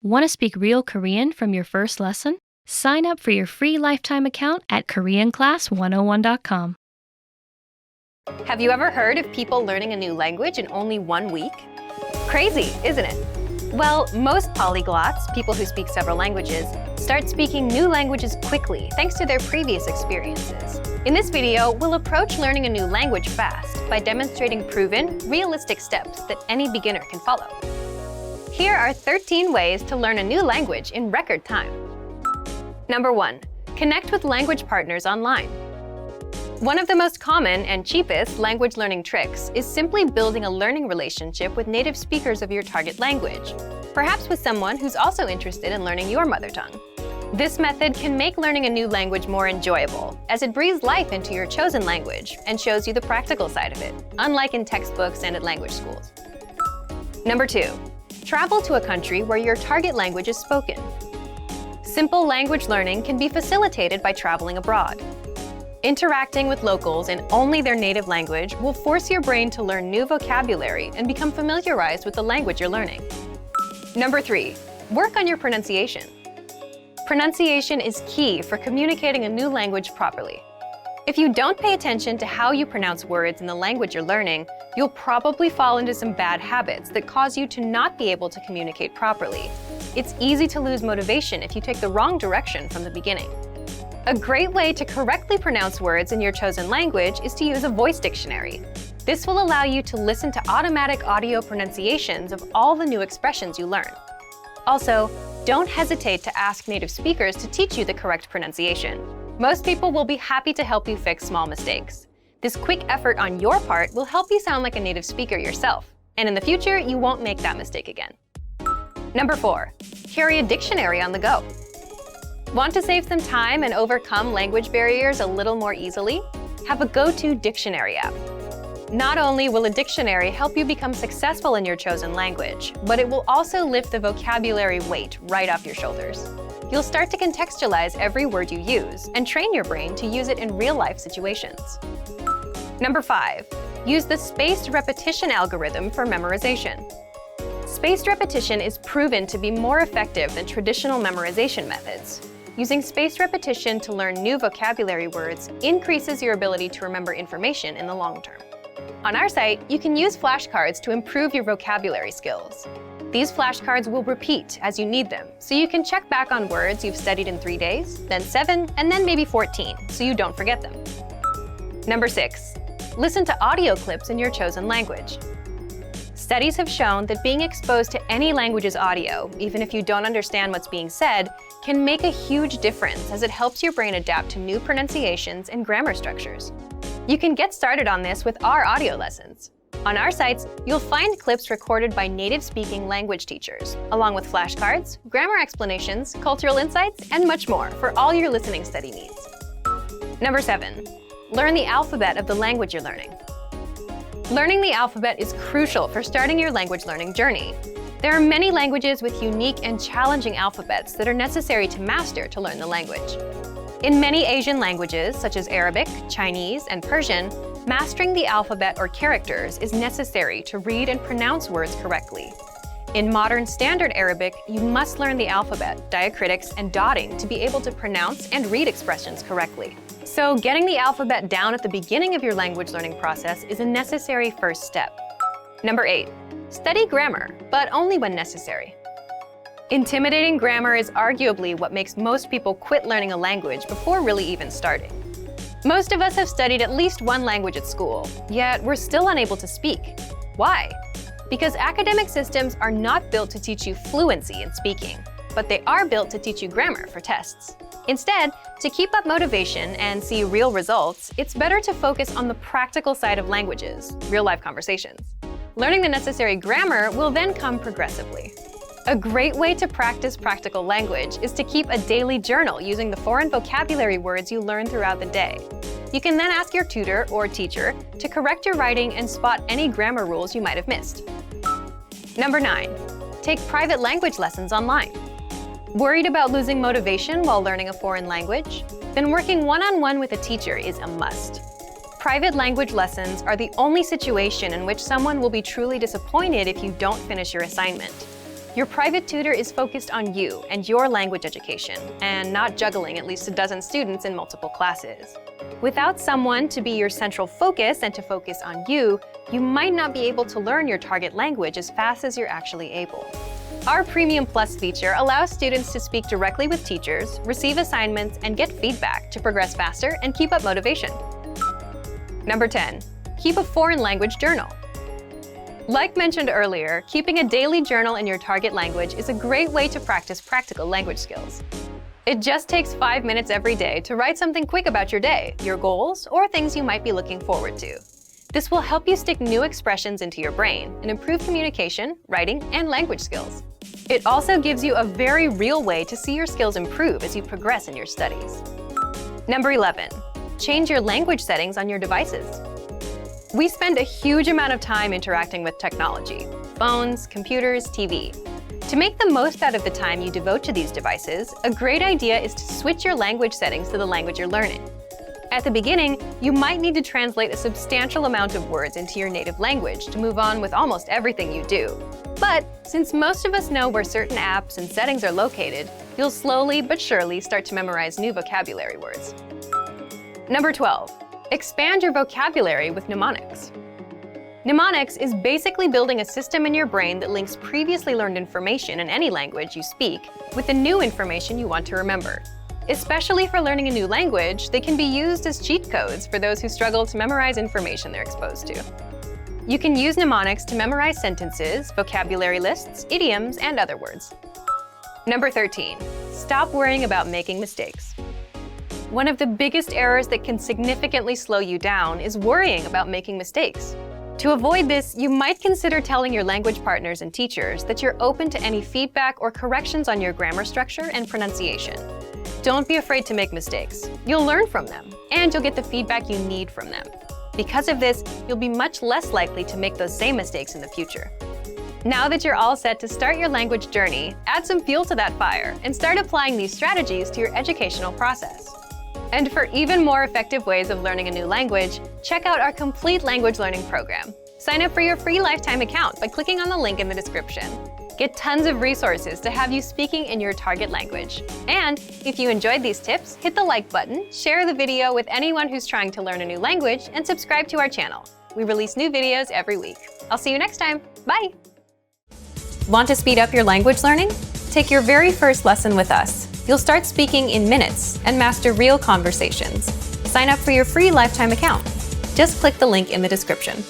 Want to speak real Korean from your first lesson? Sign up for your free lifetime account at KoreanClass101.com. Have you ever heard of people learning a new language in only 1 week? Crazy, isn't it? Well, most polyglots, people who speak several languages, start speaking new languages quickly thanks to their previous experiences. In this video, we'll approach learning a new language fast by demonstrating proven, realistic steps that any beginner can follow. Here are 13 ways to learn a new language in record time. Number 1. Connect with language partners online. One of the most common and cheapest language learning tricks is simply building a learning relationship with native speakers of your target language, perhaps with someone who's also interested in learning your mother tongue. This method can make learning a new language more enjoyable, as it breathes life into your chosen language and shows you the practical side of it, unlike in textbooks and at language schools. Number 2. Travel to a country where your target language is spoken. Simple language learning can be facilitated by traveling abroad. Interacting with locals in only their native language will force your brain to learn new vocabulary and become familiarized with the language you're learning. Number 3. Work on your pronunciation. Pronunciation is key for communicating a new language properly. If you don't pay attention to how you pronounce words in the language you're learning, you'll probably fall into some bad habits that cause you to not be able to communicate properly. It's easy to lose motivation if you take the wrong direction from the beginning. A great way to correctly pronounce words in your chosen language is to use a voice dictionary. This will allow you to listen to automatic audio pronunciations of all the new expressions you learn. Also, don't hesitate to ask native speakers to teach you the correct pronunciation. Most people will be happy to help you fix small mistakes. This quick effort on your part will help you sound like a native speaker yourself, and in the future, you won't make that mistake again. Number 4. Carry a dictionary on the go. Want to save some time and overcome language barriers a little more easily? Have a go-to dictionary app. Not only will a dictionary help you become successful in your chosen language, but it will also lift the vocabulary weight right off your shoulders. You'll start to contextualize every word you use and train your brain to use it in real-life situations. Number 5. Use the spaced repetition algorithm for memorization. Spaced repetition is proven to be more effective than traditional memorization methods. Using spaced repetition to learn new vocabulary words increases your ability to remember information in the long term. On our site, you can use flashcards to improve your vocabulary skills. These flashcards will repeat as you need them, so you can check back on words you've studied in 3 days, then 7, and then maybe 14, so you don't forget them. Number 6. Listen to audio clips in your chosen language. Studies have shown that being exposed to any language's audio, even if you don't understand what's being said, can make a huge difference as it helps your brain adapt to new pronunciations and grammar structures. You can get started on this with our audio lessons. On our sites, you'll find clips recorded by native-speaking language teachers, along with flashcards, grammar explanations, cultural insights, and much more for all your listening study needs. Number 7. Learn the alphabet of the language you're learning. Learning the alphabet is crucial for starting your language learning journey. There are many languages with unique and challenging alphabets that are necessary to master to learn the language. In many Asian languages, such as Arabic, Chinese, and Persian, mastering the alphabet or characters is necessary to read and pronounce words correctly. In modern Standard Arabic, you must learn the alphabet, diacritics, and dotting to be able to pronounce and read expressions correctly. So getting the alphabet down at the beginning of your language learning process is a necessary first step. Number 8. Study grammar, but only when necessary. Intimidating grammar is arguably what makes most people quit learning a language before really even starting. Most of us have studied at least one language at school, yet we're still unable to speak. Why? Because academic systems are not built to teach you fluency in speaking, but they are built to teach you grammar for tests. Instead, to keep up motivation and see real results, it's better to focus on the practical side of languages, real-life conversations. Learning the necessary grammar will then come progressively. A great way to practice practical language is to keep a daily journal using the foreign vocabulary words you learn throughout the day. You can then ask your tutor or teacher to correct your writing and spot any grammar rules you might have missed. Number 9. Take private language lessons online. Worried about losing motivation while learning a foreign language? Then working one-on-one with a teacher is a must. Private language lessons are the only situation in which someone will be truly disappointed if you don't finish your assignment. Your private tutor is focused on you and your language education, and not juggling at least a dozen students in multiple classes. Without someone to be your central focus and to focus on you, you might not be able to learn your target language as fast as you're actually able. Our Premium Plus feature allows students to speak directly with teachers, receive assignments, and get feedback to progress faster and keep up motivation. Number 10, keep a foreign language journal. Like mentioned earlier, keeping a daily journal in your target language is a great way to practice practical language skills. It just takes 5 minutes every day to write something quick about your day, your goals, or things you might be looking forward to. This will help you stick new expressions into your brain and improve communication, writing, and language skills. It also gives you a very real way to see your skills improve as you progress in your studies. Number 11, change your language settings on your devices. We spend a huge amount of time interacting with technology, phones, computers, TV. To make the most out of the time you devote to these devices, a great idea is to switch your language settings to the language you're learning. At the beginning, you might need to translate a substantial amount of words into your native language to move on with almost everything you do. But since most of us know where certain apps and settings are located, you'll slowly but surely start to memorize new vocabulary words. Number 12. Expand your vocabulary with mnemonics. Mnemonics is basically building a system in your brain that links previously learned information in any language you speak with the new information you want to remember. Especially for learning a new language, they can be used as cheat codes for those who struggle to memorize information they're exposed to. You can use mnemonics to memorize sentences, vocabulary lists, idioms, and other words. Number 13. Stop worrying about making mistakes. One of the biggest errors that can significantly slow you down is worrying about making mistakes. To avoid this, you might consider telling your language partners and teachers that you're open to any feedback or corrections on your grammar structure and pronunciation. Don't be afraid to make mistakes. You'll learn from them, and you'll get the feedback you need from them. Because of this, you'll be much less likely to make those same mistakes in the future. Now that you're all set to start your language journey, add some fuel to that fire and start applying these strategies to your educational process. And for even more effective ways of learning a new language, check out our complete language learning program. Sign up for your free lifetime account by clicking on the link in the description. Get tons of resources to have you speaking in your target language. And if you enjoyed these tips, hit the like button, share the video with anyone who's trying to learn a new language, and subscribe to our channel. We release new videos every week. I'll see you next time. Bye! Want to speed up your language learning? Take your very first lesson with us. You'll start speaking in minutes and master real conversations. Sign up for your free lifetime account. Just click the link in the description.